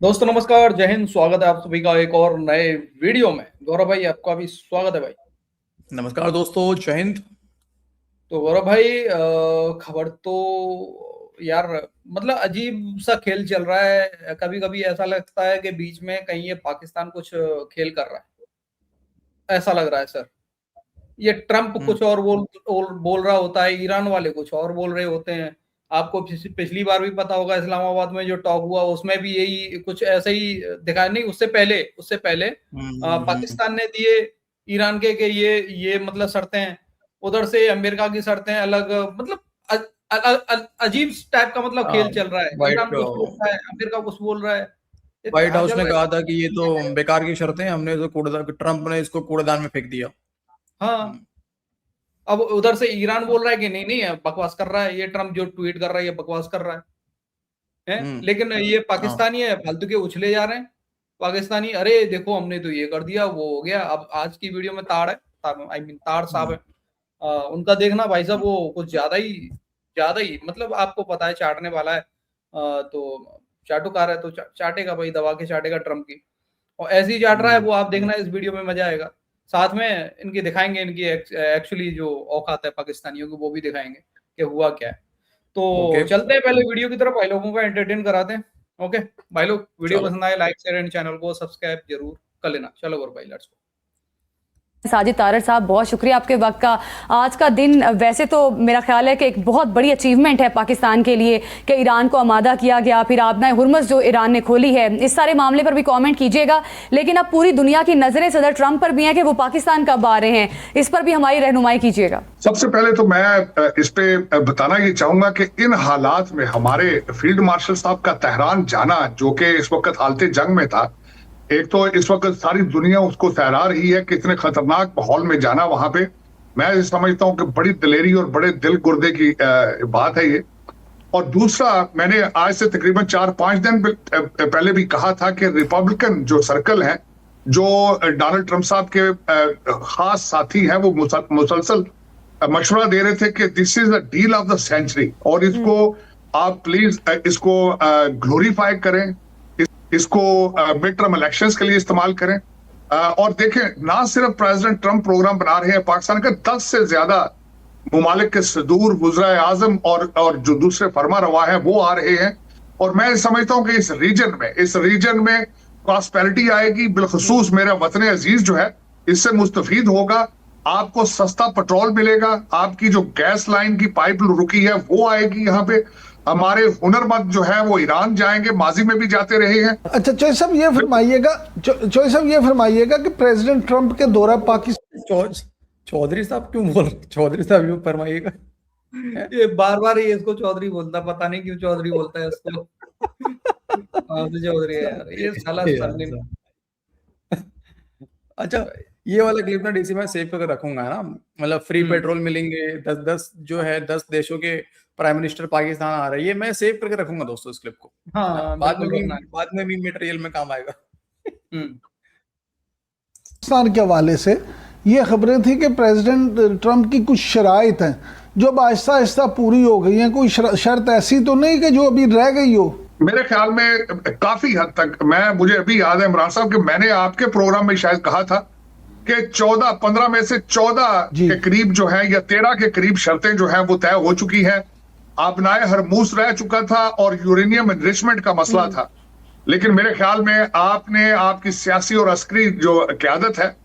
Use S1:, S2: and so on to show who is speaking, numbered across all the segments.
S1: दोस्तों नमस्कार, जय हिंद। स्वागत है आप सभी का एक और नए वीडियो में। गौरव भाई, आपका भी स्वागत है भाई।
S2: नमस्कार दोस्तों, जय हिंद।
S1: तो गौरव भाई, खबर तो यार मतलब अजीब सा खेल चल रहा है। कभी कभी ऐसा लगता है कि बीच में कहीं ये पाकिस्तान कुछ खेल कर रहा है, ऐसा लग रहा है सर। ये ट्रम्प कुछ और बोल रहा होता है, ईरान वाले कुछ और बोल रहे होते हैं। आपको पिछली बार भी पता होगा, इस्लामाबाद में जो टॉक हुआ उसमें भी यही कुछ ऐसे ही दिखाया। नहीं, उससे पहले पाकिस्तान ने दिए ईरान के ये मतलब शर्तें हैं, उधर से अमेरिका की शर्तें अलग। मतलब अजीब टाइप का मतलब खेल चल रहा है। ईरान
S2: व्हाइट
S1: कुछ बोल रहा है, अमेरिका कुछ बोल रहा है। ये
S2: व्हाइट
S1: क्या
S2: हाउस
S1: चल
S2: ने
S1: रहा
S2: कहा था कि ये तो
S1: है?
S2: बेकार की शर्तें हैं, हमने तो कूड़ेदान, ट्रम्प ने इसको कूड़ेदान में फेंक दिया।
S1: हाँ, अब उधर से ईरान बोल रहा है कि नहीं नहीं, बकवास कर रहा है ये ट्रम्प, जो ट्वीट कर रहा है ये बकवास कर रहा है। लेकिन ये
S2: हाँ।
S1: पाकिस्तानी है, फालतू के उछले जा रहे हैं पाकिस्तानी। अरे देखो, हमने तो ये कर दिया, वो हो गया। अब आज की वीडियो में ताड़ है, आई मीन ताड़ साहब है। उनका देखना भाई साहब, वो कुछ ज्यादा ही मतलब आपको पता है चाटने वाला है। तो चाटुकार है तो चाटेगा भाई, दबा के चाटेगा ट्रम्प की। और ऐसे ही चाट रहा है वो, आप देखना इस वीडियो में मजा आएगा। साथ में इनकी दिखाएंगे, इनकी एक्चुअली जो औकात है पाकिस्तानियों की, वो भी दिखाएंगे कि हुआ क्या है।
S2: ओके,
S1: तो चलते हैं पहले वीडियो की तरफ, भाई लोगों को एंटरटेन कराते हैं। ओके भाई लोग, वीडियो
S2: चलो।
S1: पसंद आए लाइक शेयर एंड चैनल को सब्सक्राइब जरूर कर लेना। चलो और भाई, लेट्स गो।
S3: साजिद तारड़ साहब, बहुत शुक्रिया आपके वक्त का। आज का दिन वैसे तो मेरा ख्याल है कि एक बहुत बड़ी अचीवमेंट है पाकिस्तान के लिए कि ईरान को आमादा किया गया, फिर आबनाए हुर्मुज़ जो ईरान ने खोली है। इस सारे मामले पर भी कमेंट कीजिएगा, लेकिन अब पूरी दुनिया की नज़रें सदर ट्रंप पर भी हैं कि वो पाकिस्तान कब आ रहे हैं, इस पर भी हमारी रहनुमाई कीजिएगा।
S4: सबसे पहले तो मैं इस पे बताना ये चाहूंगा कि इन हालात में हमारे फील्ड मार्शल साहब का तेहरान जाना, जो कि इस वक्त हालते जंग में था, एक तो इस वक्त सारी दुनिया उसको सहरा रही है कि इतने खतरनाक माहौल में जाना वहां पे, मैं समझता हूं कि बड़ी दिलेरी और बड़े दिल गुर्दे की बात है ये। और दूसरा, मैंने आज से तकरीबन 4-5 दिन पहले भी कहा था कि रिपब्लिकन जो सर्कल है, जो डोनाल्ड ट्रंप साहब के खास साथी हैं, वो मुसलसल मशवरा दे रहे थे कि this is the deal of the century, और इसको आप प्लीज इसको ग्लोरीफाई करें, इसको मिड टर्म इलेक्शंस के लिए इस्तेमाल करें। और देखें, ना सिर्फ प्रेसिडेंट ट्रंप प्रोग्राम बना रहे हैं, पाकिस्तान के 10 से ज्यादा मुमालिक के सदूर वज़ीर आज़म और जो दूसरे फरमा रवा है वो आ रहे हैं। और मैं समझता हूं कि इस रीजन में प्रॉस्पेरिटी आएगी। बिलखसूस मेरा वतन अजीज जो है इससे मुस्तफीद होगा। आपको सस्ता पेट्रोल मिलेगा, आपकी जो गैस लाइन की पाइप रुकी है वो आएगी यहाँ पे। हमारे हुनरमंद जो है वो ईरान जाएंगे, माजी में भी जाते रहे हैं।
S5: अच्छा चौधरी साहब ये फरमाइएगा कि प्रेसिडेंट ट्रंप के दौरा पाकिस्तान।
S2: चौधरी साहब क्यों बोल रहे? चौधरी साहब यूं फरमाइएगा।
S1: ये बार बार ये इसको चौधरी बोलता, पता नहीं क्यों चौधरी बोलता है इसको। तो चौधरी है यार, ये साला सरनेम।
S2: अच्छा, ये वाला क्लिप ना डीसी में सेव करके रखूंगा ना। मतलब फ्री पेट्रोल मिलेंगे, 10 जो है 10 देशों के प्राइम मिनिस्टर पाकिस्तान आ रहे हैं, ये मैं सेव करके रखूंगा दोस्तों इस क्लिप को।
S1: हाँ,
S2: बाद में भी मटेरियल में काम आएगा।
S5: के हवाले से ये खबरें थी कि प्रेसिडेंट ट्रंप की कुछ शराइत हैं जो अब आहिस्ता आहिस्ता पूरी हो गई हैं। कोई शर्त ऐसी तो नहीं कि जो अभी रह गई हो?
S4: मेरे ख्याल में काफी हद तक, मुझे अभी याद है इमरान साहब कि मैंने आपके प्रोग्राम में शायद कहा था कि 15 में से 14 के करीब जो है, या 13 के करीब शर्तें जो है वो तय हो चुकी हैं। आबनाए हरमूज रह चुका था और यूरेनियम एनरिचमेंट का मसला था। लेकिन मेरे ख्याल में आपकी सियासी और अस्करी जो क़यादत है,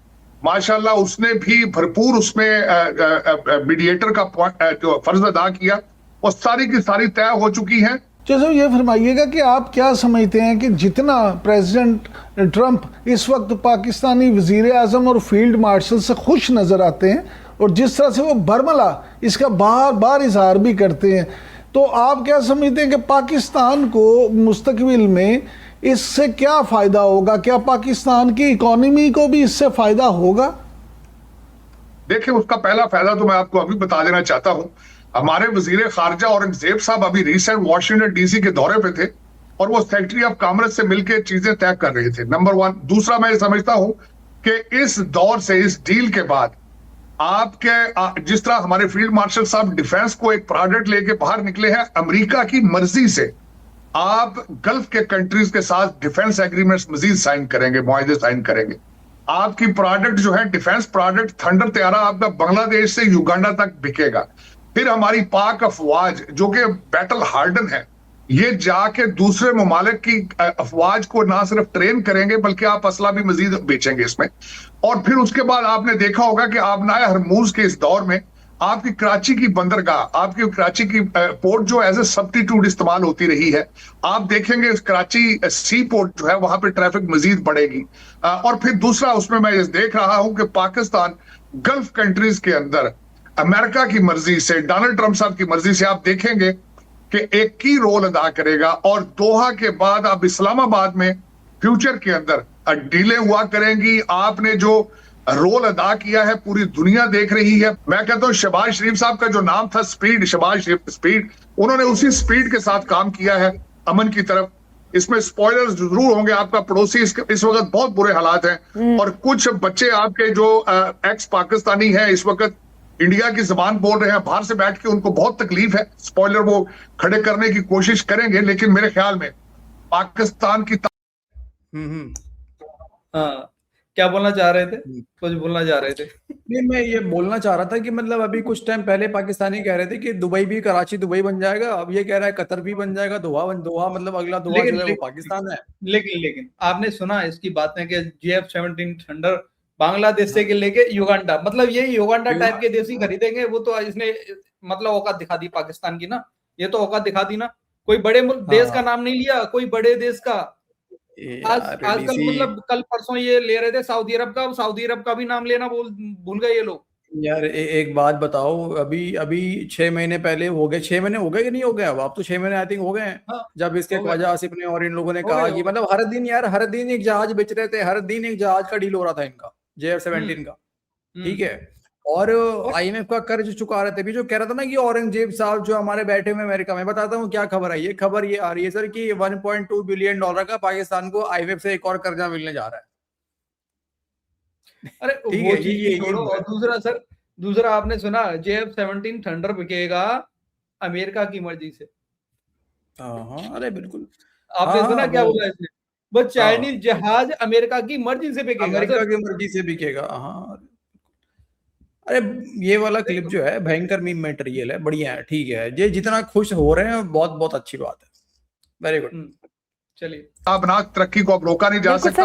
S4: माशाल्लाह, उसने भी भरपूर उसमें मीडिएटर का जो फर्ज अदा किया, और सारी की सारी तय हो चुकी हैं।
S5: जैसे ये फरमाइएगा कि आप क्या समझते हैं कि जितना प्रेसिडेंट ट्रंप इस वक्त पाकिस्तानी वजीर आज़म और फील्ड मार्शल से खुश नज़र आते हैं, और जिस तरह से वो बरमला इसका बार बार इजहार भी करते हैं, तो आप क्या समझते हैं कि पाकिस्तान को मुस्तकबिल में इससे क्या फ़ायदा होगा? क्या पाकिस्तान की इकॉनमी को भी इससे फ़ायदा होगा?
S4: देखिए, उसका पहला फायदा तो मैं आपको अभी बता देना चाहता हूं। हमारे वजीर खारजा औरंगजेब साहब अभी रिसेंट वॉशिंगटन डीसी के दौरे पे थे, और वो सेक्रेटरी ऑफ कॉमर्स से मिलकर चीजें तय कर रहे थे, नंबर 1। दूसरा, मैं समझता हूं कि इस दौर से, इस डील के बाद, आपके जिस तरह हमारे फील्ड मार्शल साहब डिफेंस को एक प्रोडक्ट लेके बाहर निकले हैं अमेरिका की मर्जी से, आप गल्फ के कंट्रीज के साथ डिफेंस एग्रीमेंट्स मजीद साइन करेंगे, मुआहदे साइन करेंगे। आपकी प्रोडक्ट जो है डिफेंस प्रोडक्ट थंडर तैयारा आपका बांग्लादेश से युगांडा तक बिकेगा। फिर हमारी पाक अफवाज जो कि बैटल हार्डन है, ये जाके दूसरे ममालिक की अफवाज को ना सिर्फ ट्रेन करेंगे बल्कि आप असला भी मजीद बेचेंगे इसमें। और फिर उसके बाद आपने देखा होगा कि आबनाए हरमूज के इस दौर में आपकी कराची की बंदरगाह, आपकी कराची की पोर्ट जो एज ए सब्स्टिट्यूट इस्तेमाल होती रही है। आप देखेंगे कराची सी पोर्ट जो है वहां पे ट्रैफिक मजीद बढ़ेगी। और फिर दूसरा उसमें मैं ये देख रहा हूं कि पाकिस्तान गल्फ कंट्रीज के अंदर अमेरिका की मर्जी से, डोनाल्ड ट्रंप साहब की मर्जी से आप देखेंगे कि एक की रोल अदा करेगा। और दोहा के बाद अब इस्लामाबाद में फ्यूचर के अंदर डीलें हुआ करेंगी। आपने जो रोल अदा किया है पूरी दुनिया देख रही है। मैं कहता हूं शहबाज शरीफ साहब का जो नाम था स्पीड, शहबाज शरीफ स्पीड, उन्होंने उसी स्पीड के साथ काम किया है अमन की तरफ। इसमें स्पॉयलर्स जरूर होंगे, आपका पड़ोसी इस वक्त बहुत बुरे हालात हैं और कुछ बच्चे आपके जो एक्स पाकिस्तानी हैं इस वक्त इंडिया की जबान बोल रहे हैं, बाहर से बैठ के उनको बहुत तकलीफ है। स्पॉइलर वो खड़े करने की कोशिश करेंगे, लेकिन मेरे ख्याल में पाकिस्तान की
S1: हाँ, क्या बोलना चाह रहे थे? कुछ बोलना चाह रहे थे?
S2: नहीं, मैं ये बोलना चाह रहा था कि मतलब अभी कुछ टाइम पहले पाकिस्तानी कह रहे थे कि दुबई भी, कराची दुबई बन जाएगा। अब ये कह रहा है कतर भी बन जाएगा, दोहा मतलब अगला दोहा जो है वो पाकिस्तान है।
S1: लेकिन आपने सुना इसकी बातें कि JF-17 थंडर बांग्लादेश से लेके युगांडा, मतलब ये युगांडा टाइप के देश ही खरीदेंगे। वो तो इसने मतलब औकात दिखा दी पाकिस्तान की ना, ये तो औकात दिखा दी ना। कोई बड़े देश का नाम नहीं लिया, कोई बड़े देश का। आजकल मतलब कल परसों ये ले रहे थे सऊदी अरब का भी नाम लेना भूल गए ये लोग।
S2: यार एक बात बताओ, अभी 6 महीने पहले हो गए, 6 महीने हो गए कि नहीं हो गए? अब तो 6 महीने आई थिंक हो गए हैं।
S1: हाँ,
S2: जब इसके ख्वाजा आसिफ ने और इन लोगों ने कहा कि मतलब हर दिन एक जहाज बेच रहे थे, हर दिन एक जहाज का डील हो रहा था इनका, JF-17 का, ठीक है। और IMF का कर्ज चुका रहे थे भी, जो कह रहा था ना कि औरंगजेब साहब जो हमारे बैठे हुए अमेरिका में। बताता हूँ क्या खबर आई है। खबर ये आ रही है सर कि $1.2 बिलियन का पाकिस्तान को IMF से एक और कर्जा मिलने जा रहा है।
S1: अरे वो चीज छोड़ो। और दूसरा आपने सुना JF-17 थंडर बिकेगा अमेरिका की मर्जी से।
S2: हाँ, अरे बिल्कुल।
S1: आपने सुना क्या बोला इसने? वो चाइनीज जहाज अमेरिका की मर्जी से बिकेगा,
S2: अमेरिका की मर्जी से बिकेगा। हाँ, अरे ये वाला क्लिप जो है भयंकर मीम मटेरियल है, बढ़िया है, ठीक है। ये जितना खुश हो रहे हैं बहुत बहुत अच्छी बात है, वेरी गुड।
S1: चलिए,
S4: तरक्की को अब रोका नहीं जा सकता।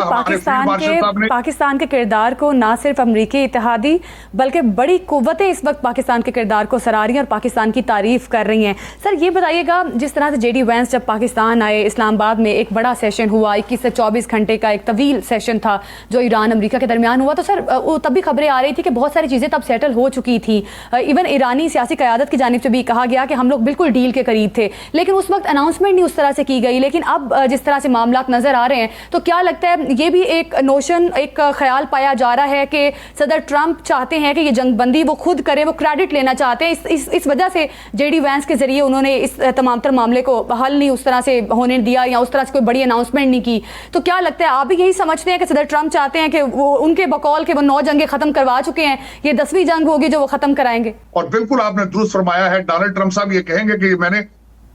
S3: पाकिस्तान के किरदार को ना सिर्फ अमरीकी इत्तेहादी बल्कि बड़ी कुव्वतें इस वक्त पाकिस्तान के किरदार को सराह रही हैं और पाकिस्तान की तारीफ कर रही हैं। सर ये बताइएगा, जिस तरह से JD वैंस जब पाकिस्तान आए, इस्लामाबाद में एक बड़ा सेशन हुआ, 21 से 24 घंटे का एक तवील सेशन था जो ईरान अमेरिका के दरमियान हुआ, तो सर तब भी खबरें आ रही थी कि बहुत सारी चीज़ें तब सेटल हो चुकी थी। इवन ईरानी सियासी क़यादत की जानिब से भी कहा गया कि हम लोग बिल्कुल डील के करीब थे, लेकिन उस वक्त अनाउंसमेंट नहीं उस तरह से की गई। लेकिन अब जिस तरह से मामला नजर आ रहे हैं, तो क्या लगता है ये भी एक नोशन, एक ख्याल पाया जा रहा है कि सदर ट्रंप चाहते हैं कि ये जंगबंदी वो खुद करें, वो क्रेडिट लेना चाहते हैं, इस वजह से JD वैंस के जरिए उन्होंने इस तमाम तर मामले को हल नहीं उस तरह से होने दिया या उस तरह से कोई बड़ी अनाउंसमेंट नहीं की। तो क्या लगता है, आप भी यही समझते हैं कि सदर ट्रंप चाहते हैं कि वो उनके बकौल के वो 9 जंगें खत्म करवा चुके हैं, ये 10वीं जंग होगी जो वो खत्म कराएंगे?
S4: और बिल्कुल आपने दुरुस्त फरमाया है, डोनाल्ड ट्रंप साहब ये कहेंगे कि मैंने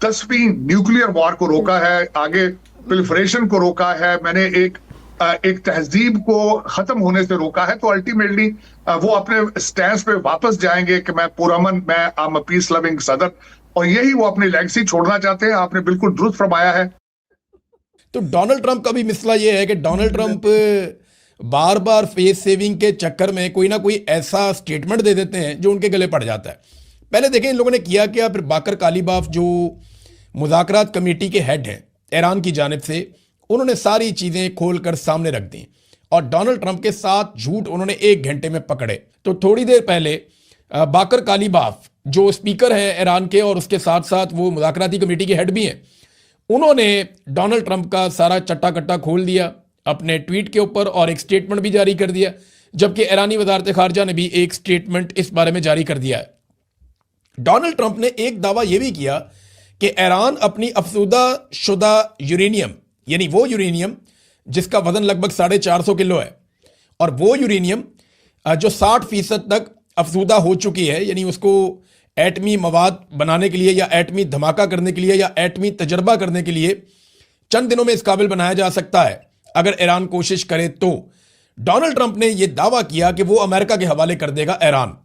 S4: 10वीं न्यूक्लियर वॉर को रोका है, आगे प्रोलिफरेशन को रोका है, मैंने एक तहजीब को खत्म होने से रोका है। तो अल्टीमेटली वो अपने स्टैंड पे वापस जाएंगे कि मैं पुरअमन, मैं I am a peace loving सदर, और यही वो अपनी लेगेसी छोड़ना चाहते हैं। आपने बिल्कुल दुरुस्त फरमाया है।
S6: तो डोनाल्ड ट्रंप का भी मसला ये है कि डोनाल्ड ट्रंप बार बार फेस सेविंग के चक्कर में कोई ना कोई ऐसा स्टेटमेंट दे देते हैं जो उनके गले पड़ जाता है। पहले देखें इन लोगों ने किया क्या, फिर बाकर कालीबाफ जो मुज़ाकरात कमेटी के हेड हैं ईरान की जानिब से, उन्होंने सारी चीज़ें खोलकर सामने रख दी और डोनाल्ड ट्रंप के साथ झूठ उन्होंने 1 घंटे में पकड़े। तो थोड़ी देर पहले बाकर कालीबाफ जो स्पीकर हैं ईरान के और उसके साथ साथ वो मुज़ाकराती कमेटी के हेड भी हैं, उन्होंने डोनाल्ड ट्रंप का सारा चट्टा कट्टा खोल दिया अपने ट्वीट के ऊपर और एक स्टेटमेंट भी जारी कर दिया, जबकि ईरानी वज़ारत ख़ारजा ने भी एक स्टेटमेंट इस बारे में जारी कर दिया है। डोनाल्ड ट्रंप ने एक दावा यह भी किया कि ईरान अपनी अफसूदा शुदा यूरेनियम, यानी वो यूरेनियम जिसका वजन लगभग 450 किलो है, और वो यूरेनियम जो 60% तक अफसूदा हो चुकी है, यानी उसको एटमी मवाद बनाने के लिए या एटमी धमाका करने के लिए या एटमी तजर्बा करने के लिए चंद दिनों में इस काबिल बनाया जा सकता है अगर ईरान कोशिश करे तो। डोनाल्ड ट्रंप ने यह दावा किया कि वो अमेरिका के हवाले कर देगा ईरान।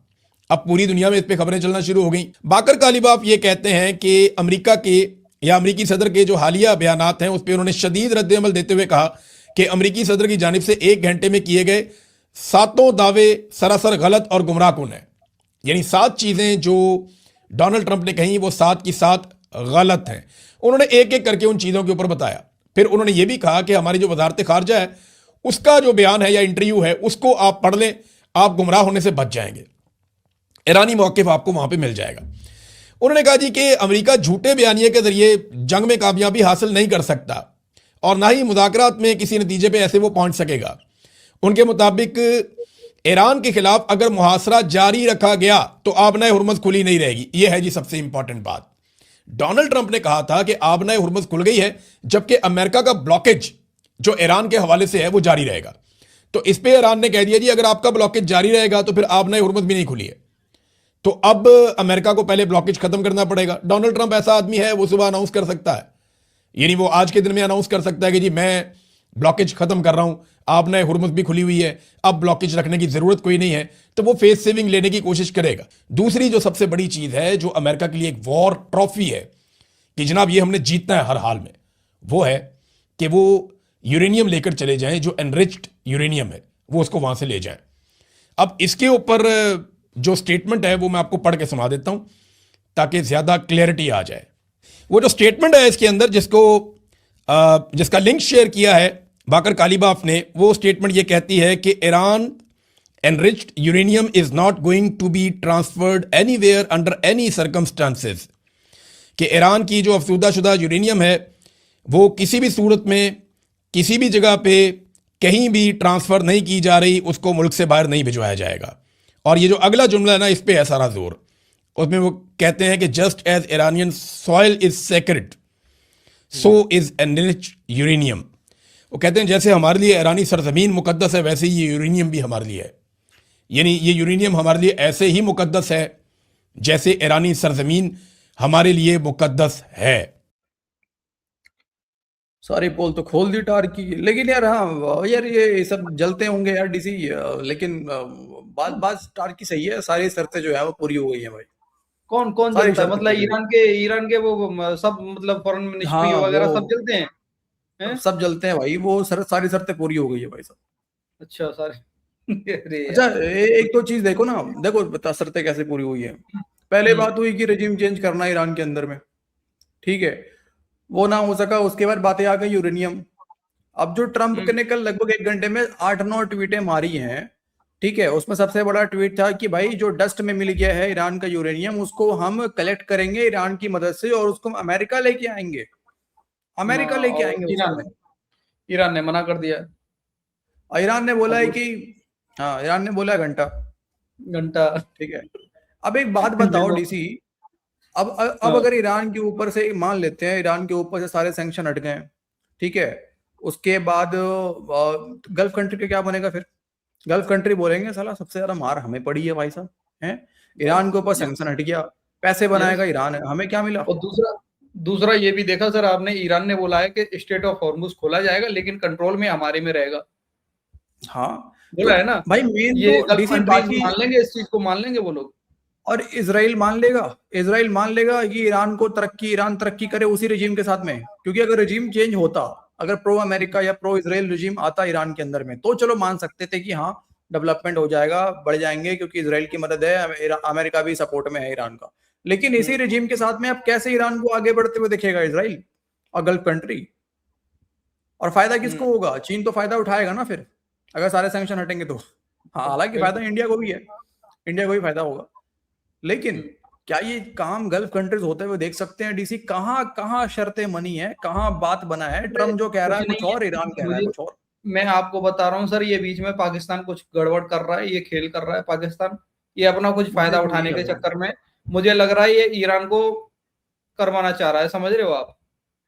S6: अब पूरी दुनिया में इस पे खबरें चलना शुरू हो गई। बाकर कालिबाफ ये कहते हैं कि अमेरिका के या अमेरिकी सदर के जो हालिया बयानात हैं उस पर उन्होंने शदीद रद्द-ए-अमल देते हुए कहा कि अमेरिकी सदर की जानिब से 1 घंटे में किए गए 7 दावे सरासर गलत और गुमराहकुन हैं। यानी 7 चीजें जो डोनाल्ड ट्रंप ने कही वो 7 की 7 गलत हैं। उन्होंने एक एक करके उन चीजों के ऊपर बताया। फिर उन्होंने ये भी कहा कि हमारी जो वजारत खारजा है उसका जो बयान है या इंटरव्यू है उसको आप पढ़ लें, आप गुमराह होने से बच जाएंगे, ईरानी मौक़िफ़ आपको वहां पे मिल जाएगा। उन्होंने कहा जी कि अमेरिका झूठे बयानिए के जरिए जंग में कामयाबी हासिल नहीं कर सकता और ना ही मुज़ाकरात में किसी नतीजे पे ऐसे वो पहुंच सकेगा। उनके मुताबिक ईरान के खिलाफ अगर मुहासरा जारी रखा गया तो आबनाए हुर्मुज़ खुली नहीं रहेगी। यह है जी सबसे इंपॉर्टेंट बात। डोनाल्ड ट्रंप ने कहा था कि आबनाए हुर्मुज़ खुल गई है, जबकि अमेरिका का ब्लॉकेज जो ईरान के हवाले से है वो जारी रहेगा। तो इस पे ईरान ने कह दिया जी अगर आपका ब्लॉकेज जारी रहेगा तो फिर आबनाए हुर्मुज़ भी नहीं खुली है, तो अब अमेरिका को पहले ब्लॉकेज खत्म करना पड़ेगा। डोनाल्ड ट्रंप ऐसा आदमी है, वो सुबह अनाउंस कर सकता है, यानी वो आज के दिन में अनाउंस कर सकता है कि जी मैं ब्लॉकेज खत्म कर रहा हूं, आपने हुर्मुज़ भी खुली हुई है, अब ब्लॉकेज रखने की जरूरत कोई नहीं है, तो वो फेस सेविंग लेने की कोशिश करेगा। दूसरी जो सबसे बड़ी चीज है जो अमेरिका के लिए एक वॉर ट्रॉफी है कि जनाब ये हमने जीतना है हर हाल में, वो है कि वो यूरेनियम लेकर चले जाएं, जो एनरिच्ड यूरेनियम है वो उसको वहां से ले जाएं। अब इसके ऊपर जो स्टेटमेंट है वो मैं आपको पढ़ के सुना देता हूं ताकि ज्यादा क्लैरिटी आ जाए। वो जो स्टेटमेंट है इसके अंदर जिसका लिंक शेयर किया है बाकर कालिबाफ ने, वो स्टेटमेंट ये कहती है कि Iran enriched uranium is not going to be transferred anywhere under any circumstances, कि ईरान की जो अफसूदा यूरेनियम है वो किसी भी सूरत में किसी भी जगह पे कहीं भी ट्रांसफर नहीं की जा रही, उसको मुल्क से बाहर नहीं भिजवाया जाएगा। और ये जो अगला जुमला है ना, इस पे है सारा जोर। उसमें वो कहते हैं कि just as Iranian soil is sacred so is enriched uranium. वो कहते हैं जैसे हमारे लिए ईरानी सरजमीन मुकद्दस है वैसे ही ये यूरेनियम भी हमारे लिए है। यानी ये यूरेनियम हमारे लिए ऐसे ही मुकद्दस है जैसे ईरानी सरजमीन हमारे लिए मुकद्दस है।
S2: सारी पोल तो खोल दी टार की। लेकिन यार हाँ यार ये सब जलते होंगे यार डीसी, लेकिन बात टार की सही है, सारी शर्तें जो है वो पूरी हो गई है भाई।
S1: कौन जलता है? मतलब ईरान के वो सब मतलब फॉरेन मिनिस्ट्री वगैरह सब जलते हैं,
S2: सब जलते हैं भाई, वो सारी शर्तें पूरी हो गई है भाई साहब।
S1: अच्छा सारे
S2: अच्छा एक तो चीज देखो ना, देखो बता शर्तें कैसे पूरी हुई है। पहले बात हुई कि रेजिम चेंज करना ईरान के अंदर में, ठीक है, वो ना हो सका। उसके बाद बातें आ गई यूरेनियम। अब जो ट्रंप ने कल लगभग 1 घंटे में 8-9 ट्वीटें मारी हैं, ठीक है, उसमें सबसे बड़ा ट्वीट था कि भाई जो डस्ट में मिल गया है ईरान का यूरेनियम उसको हम कलेक्ट करेंगे ईरान की मदद से और उसको अमेरिका लेके आएंगे।
S1: ईरान ने मना कर दिया।
S2: ईरान ने बोला है कि हाँ, ईरान ने बोला घंटा, ठीक है। अब एक बात बताओ डीसी, अब अगर ईरान के ऊपर से मान लेते हैं ईरान के ऊपर से सारे सैंक्शन हट गए, ठीक है, उसके बाद गल्फ कंट्री का क्या बनेगा? फिर गल्फ कंट्री बोलेंगे साला सबसे ज्यादा मार हमें पड़ी है भाई साहब, हैं? ईरान के ऊपर सैंक्शन हट गया, पैसे बनाएगा ईरान है, हमें क्या मिला?
S1: और दूसरा ये भी देखा सर आपने, ईरान ने बोला है कि स्टेट ऑफ हॉर्मुज खोला जाएगा लेकिन कंट्रोल में हमारे में रहेगा।
S2: हाँ
S1: बोला है ना
S2: भाई, मेन
S1: ये
S2: तो डीसी बाकी
S1: मान लेंगे, इस चीज को मान लेंगे वो लोग।
S2: और इजराइल मान लेगा कि ईरान तरक्की करे उसी रेजिम के साथ में। क्योंकि अगर रेजिम चेंज होता, अगर प्रो अमेरिका या प्रो इजराइल रेजिम आता ईरान के अंदर में, तो चलो मान सकते थे कि हाँ डेवलपमेंट हो जाएगा, बढ़ जाएंगे, क्योंकि इजराइल की मदद है, अमेरिका भी सपोर्ट में है ईरान का। लेकिन इसी रेजिम के साथ में अब कैसे ईरान को आगे बढ़ते हुए दिखेगा इजराइल और गल्फ कंट्री? और फायदा किसको होगा? चीन तो फायदा उठाएगा ना फिर, अगर सारे सैंक्शन हटेंगे तो। हाँ, हालांकि फायदा इंडिया को भी है, इंडिया को भी फायदा होगा। लेकिन क्या ये काम गल्फ कंट्रीज होते हुए देख सकते हैं डीसी? कहां शर्तें मनी है, कहां बात बना है? ट्रम्प जो कह रहा है कुछ और, ईरान कह रहा है कुछ और।
S1: मैं आपको बता रहा हूँ सर, ये बीच में पाकिस्तान कुछ गड़बड़ कर रहा है, ये खेल कर रहा है पाकिस्तान, ये अपना कुछ फायदा उठाने के चक्कर में मुझे लग रहा है ये ईरान को करवाना चाह रहा है। समझ रहे हो आप?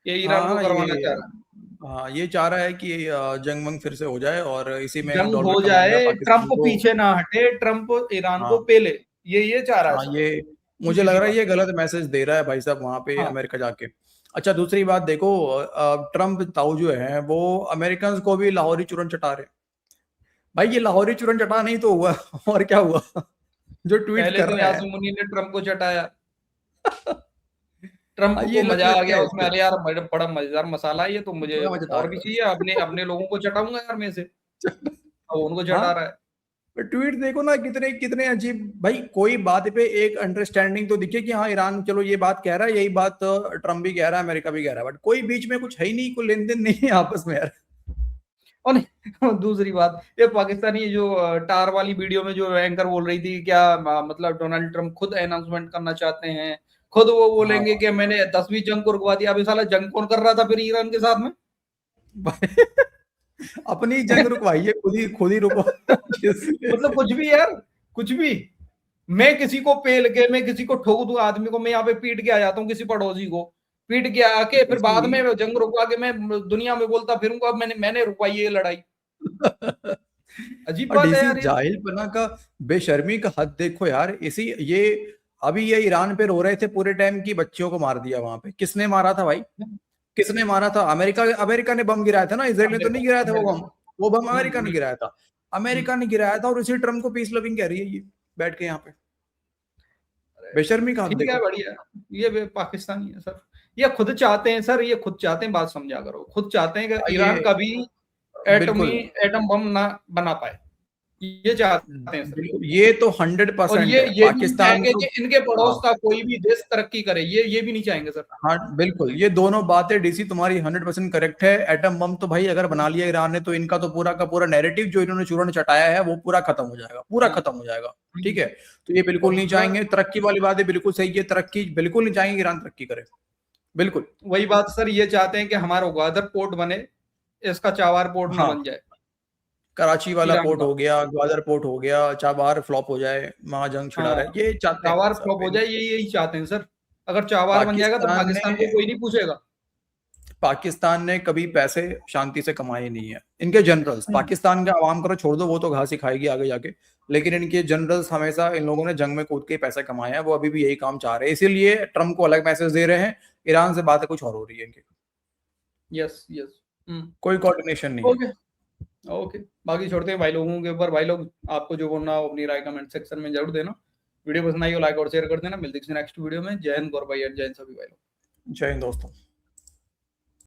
S1: ये ईरान को करवाना चाह रहा है।
S2: हाँ, ये चाह रहा है कि जंग वंग फिर से हो जाए और इसी में
S1: जंग हो जाए, ट्रम्प पीछे ना हटे, ट्रम्प ईरान को पेले, ये चाह रहा है।
S2: मुझे लग रहा है ये गलत मैसेज दे रहा है भाई साहब वहां पे
S1: हाँ।
S2: अमेरिका जाके। अच्छा दूसरी बात देखो, ट्रम्प ताऊ जो है वो अमेरिकन को भी लाहौरी चूरन चटा रहे। भाई ये लाहौरी चूरन चटा नहीं तो हुआ और क्या हुआ जो ट्वीट
S1: पहले
S2: कर
S1: तो
S2: रहा है।
S1: यासिन मुनी ने ट्रम्प को चटाया, ट्रम्प
S2: ये
S1: को मजा आ
S2: मतलब
S1: गया
S2: क्या
S1: उसमें, अरे यार बड़ा मजेदार मसाला है ये, तो मुझे
S2: बड़ा मजेदार
S1: और भी चाहिए, अपने अपने लोगों को चटाऊंगा यार मैं से, अब उनको चटा
S2: हाँ
S1: रहा है।
S2: ट्वीट देखो ना कितने कितने अजीब। भाई कोई बात पे एक अंडरस्टैंडिंग तो दिखे कि हाँ ईरान चलो ये बात कह रहा है, यही बात ट्रम्प भी कह रहा है, अमेरिका भी कह रहा है, बट कोई बीच में कुछ है ही नहीं, कोई लेन देन नहीं है आपस में यार।
S1: और दूसरी बात, ये पाकिस्तानी जो टार वाली वीडियो में जो एंकर बोल रही थी क्या, मतलब डोनाल्ड ट्रम्प खुद अनाउंसमेंट करना चाहते हैं, खुद वो बोलेंगे
S2: हाँ।
S1: कि मैंने 10वीं जंग को रुकवा दिया। अभी साला जंग कौन कर रहा था फिर ईरान के साथ में?
S2: अपनी जंग रुकवाइए, खुद ही रुको
S1: मतलब कुछ भी यार, कुछ भी। मैं किसी को पेल के, मैं किसी को ठोक दूं, आदमी को मैं यहाँ पे पीट के आ जाता हूँ, किसी पड़ोसी को पीट के आके फिर बाद में जंग रुकवा के मैं दुनिया में बोलता फिरूंगा अब मैंने रुकवाई ये लड़ाई। अजीब
S2: और
S1: बात है
S2: डीसी
S1: यार ये।
S2: जाहिलपना का, बेशर्मी का हद देखो यार। इसी ये अभी ये ईरान पे रो रहे थे पूरे टाइम की बच्चियों को मार दिया वहां पे। किसने मारा था भाई? किसने मारा था? अमेरिका। अमेरिका ने बम गिराया था ना, इसराइल ने तो नहीं गिराया था वो बम। वो बम अमेरिका ने गिराया था। अमेरिका ने गिराया था और इसी ट्रम्प को पीस लविंग कह रही है ये बैठ के यहाँ पे। बेशर्मी का हद
S1: ठीक है,
S2: देखो।
S1: बढ़िया। ये पाकिस्तानी है सर, ये खुद चाहते हैं सर, ये खुद चाहते हैं, बात समझा करो, खुद चाहते हैं कि ईरान
S2: ये
S1: कभी
S2: बिल्कुल
S1: एटम बम ना बना पाए, ये चाहते हैं सर।
S2: बिल्कुल, ये तो
S1: और
S2: 100% है।
S1: ये भी नहीं
S2: पाकिस्तान
S1: चाहेंगे
S2: तो,
S1: कि इनके पड़ोस
S2: हाँ
S1: का कोई भी देश तरक्की करे, ये भी नहीं चाहेंगे सर।
S2: हाँ बिल्कुल, ये दोनों बातें डीसी तुम्हारी 100% करेक्ट है। एटम बम तो भाई अगर बना लिया ईरान ने तो इनका तो पूरा का पूरा नैरेटिव जो इन्होंने चूर्ण चटाया है वो पूरा खत्म हो जाएगा, पूरा खत्म हो जाएगा। ठीक है, तो ये बिल्कुल नहीं चाहेंगे। तरक्की वाली बात है, बिल्कुल सही है, तरक्की बिल्कुल नहीं चाहेंगे ईरान तरक्की करे, बिल्कुल।
S1: वही बात सर, ये चाहते हैं कि हमारा ग्वादर पोर्ट बने, इसका चाबार पोर्ट ना
S2: हाँ,
S1: बन जाए।
S2: कराची वाला
S1: ईरान
S2: पोर्ट
S1: का,
S2: हो गया, ग्वादर पोर्ट हो गया, चाबार फ्लॉप हो जाए, वहां जंग छिड़ा
S1: हाँ,
S2: रहे, ये चाहते हैं
S1: चाबार
S2: सब।
S1: फ्लॉप हो जाए, यही चाहते हैं सर। अगर चाबार बन जाएगा तो
S2: पाकिस्तान
S1: पाकिस्तान
S2: ने
S1: को कोई नहीं पूछेगा।
S2: पाकिस्तान ने कभी पैसे शांति से कमाए नहीं है। इनके जनरल्स, पाकिस्तान का आवाम करो छोड़ दो, वो तो घास ही खाएगी आगे जाके, लेकिन इनके जनरल्स हमेशा इन लोगों ने जंग में कूद के पैसे कमाए हैं। वो अभी भी यही काम चाह रहे हैं, इसीलिए ट्रम्प को अलग मैसेज दे रहे हैं। ईरान से बातें कुछ और हो रही है इनकी,
S1: यस यस।
S2: कोई कोऑर्डिनेशन नहीं है।
S1: ओके ओके, बाकी छोड़ते हैं भाई लोगों के ऊपर। भाई लोग आपको जो बोलना हो अपनी राय कमेंट सेक्शन में जरूर देना। वीडियो पसंद आई हो लाइक और शेयर कर देना। मिलते हैं नेक्स्ट वीडियो में। जय हिंद गौरव भाई, जय हिंद सभी भाई लोग।
S2: जय हिंद दोस्तों।